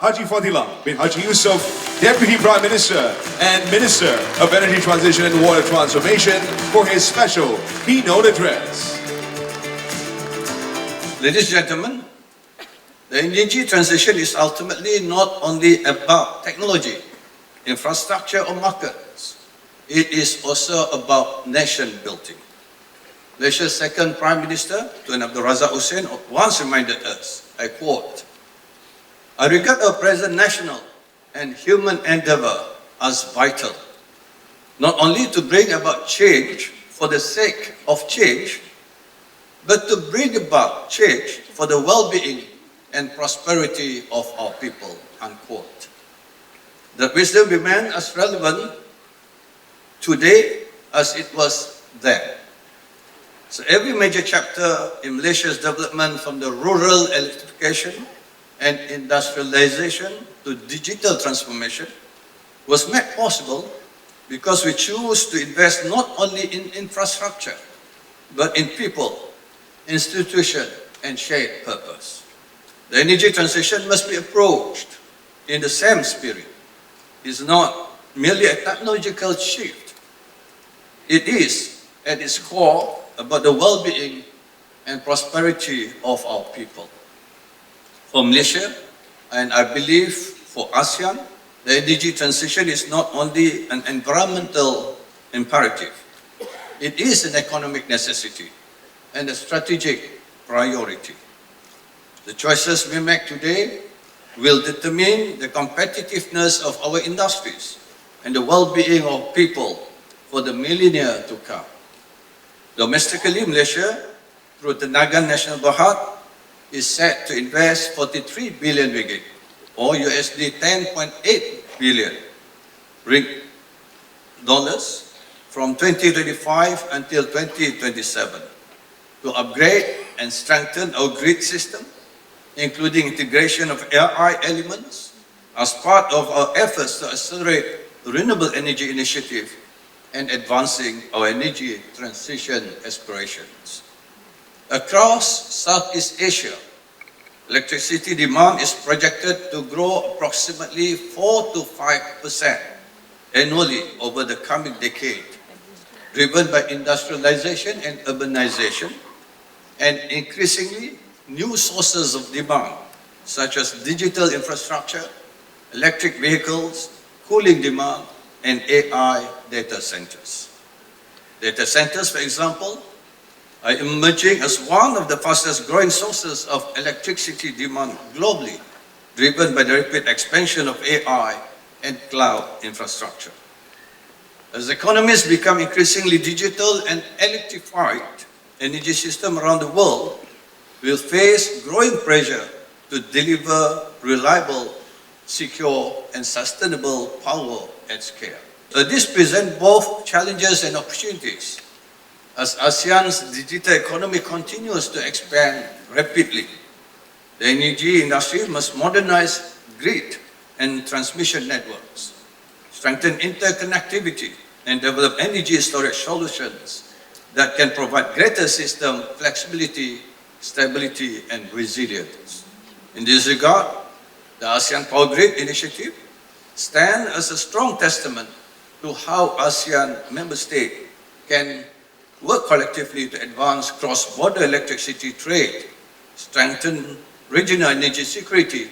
Haji Fadillah bin Haji Yusof, Deputy Prime Minister and Minister of Energy Transition and Water Transformation, for his special keynote address. Ladies and gentlemen, the energy transition is ultimately not only about technology, infrastructure or markets. It is also about nation building. Malaysia's second Prime Minister, Tun Abdul Razak Hussein, once reminded us, I quote, "I regard our present national and human endeavor as vital, not only to bring about change for the sake of change, but to bring about change for the well-being and prosperity of our people," unquote. That wisdom remains as relevant today as it was then. So every major chapter in Malaysia's development, from the rural electrification and industrialization to digital transformation, was made possible because we choose to invest not only in infrastructure, but in people, institution, and shared purpose. The energy transition must be approached in the same spirit. It's not merely a technological shift. It is, at its core, about the well-being and prosperity of our people. For Malaysia, and I believe for ASEAN, the energy transition is not only an environmental imperative, it is an economic necessity and a strategic priority. The choices we make today will determine the competitiveness of our industries and the well-being of people for the millennia to come. Domestically, Malaysia, through Tenaga Nasional Bhd, is set to invest 43 billion ringgit, or USD 10.8 billion dollars from 2025 until 2027 to upgrade and strengthen our grid system, including integration of AI elements as part of our efforts to accelerate renewable energy initiative and advancing our energy transition aspirations. Across Southeast Asia, electricity demand is projected to grow approximately 4 to 5% annually over the coming decade, driven by industrialization and urbanization, and increasingly new sources of demand, such as digital infrastructure, electric vehicles, cooling demand, and AI data centers. Data centers, for example, are emerging as one of the fastest growing sources of electricity demand globally, driven by the rapid expansion of AI and cloud infrastructure. As economies become increasingly digital and electrified, energy systems around the world will face growing pressure to deliver reliable, secure, and sustainable power at scale. So this presents both challenges and opportunities as ASEAN's digital economy continues to expand rapidly. The energy industry must modernize grid and transmission networks, strengthen interconnectivity, and develop energy storage solutions that can provide greater system flexibility, stability, and resilience. In this regard, the ASEAN Power Grid Initiative stands as a strong testament to how ASEAN member states can work collectively to advance cross-border electricity trade, strengthen regional energy security,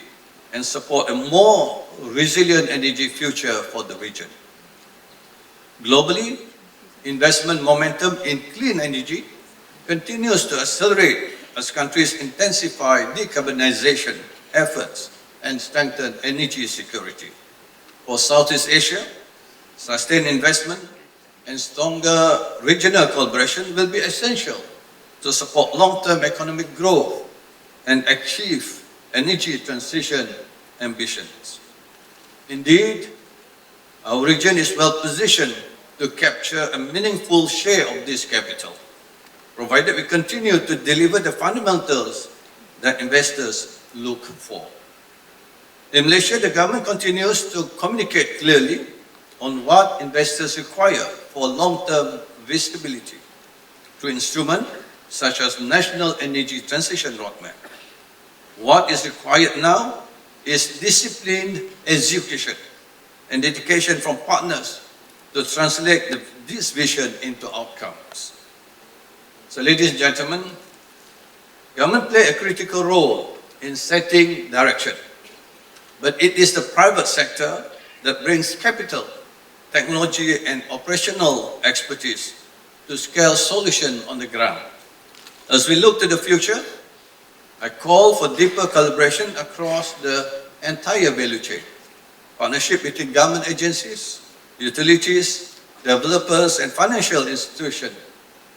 and support a more resilient energy future for the region. Globally, investment momentum in clean energy continues to accelerate as countries intensify decarbonization efforts and strengthen energy security. For Southeast Asia, sustained investment and stronger regional collaboration will be essential to support long-term economic growth and achieve energy transition ambitions. Indeed, our region is well positioned to capture a meaningful share of this capital, provided we continue to deliver the fundamentals that investors look for. In Malaysia, the government continues to communicate clearly on what investors require for long-term visibility through instruments such as National Energy Transition Roadmap. What is required now is disciplined execution and dedication from partners to translate this vision into outcomes. So ladies and gentlemen, government play a critical role in setting direction, but it is the private sector that brings capital, technology and operational expertise to scale solutions on the ground. As we look to the future, I call for deeper collaboration across the entire value chain. Partnership between government agencies, utilities, developers and financial institutions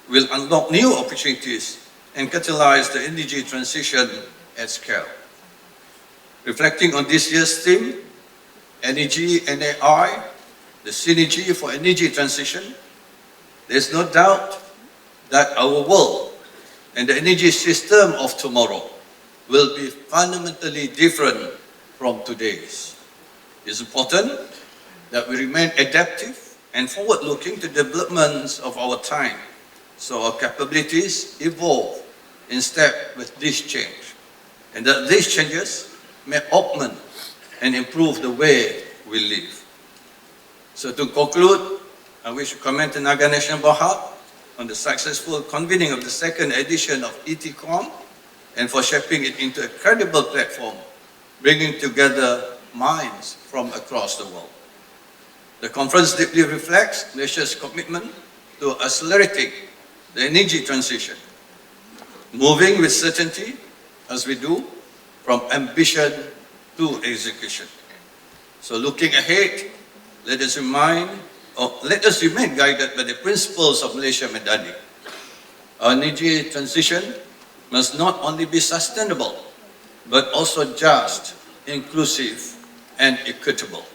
will unlock new opportunities and catalyze the energy transition at scale. Reflecting on this year's theme, Energy and AI, the synergy for energy transition, there is no doubt that our world and the energy system of tomorrow will be fundamentally different from today's. It's important that we remain adaptive and forward-looking to developments of our time, so our capabilities evolve in step with this change, and that these changes may augment and improve the way we live. So to conclude, I wish to commend Tenaga Nasional Bhd on the successful convening of the second edition of ETCon and for shaping it into a credible platform, bringing together minds from across the world. The conference deeply reflects Malaysia's commitment to accelerating the energy transition, moving with certainty as we do from ambition to execution. So looking ahead, let us remain guided by the principles of Malaysia Madani. Our energy transition must not only be sustainable, but also just, inclusive, and equitable.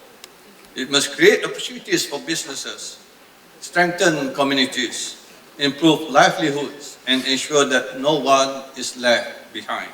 It must create opportunities for businesses, strengthen communities, improve livelihoods, and ensure that no one is left behind.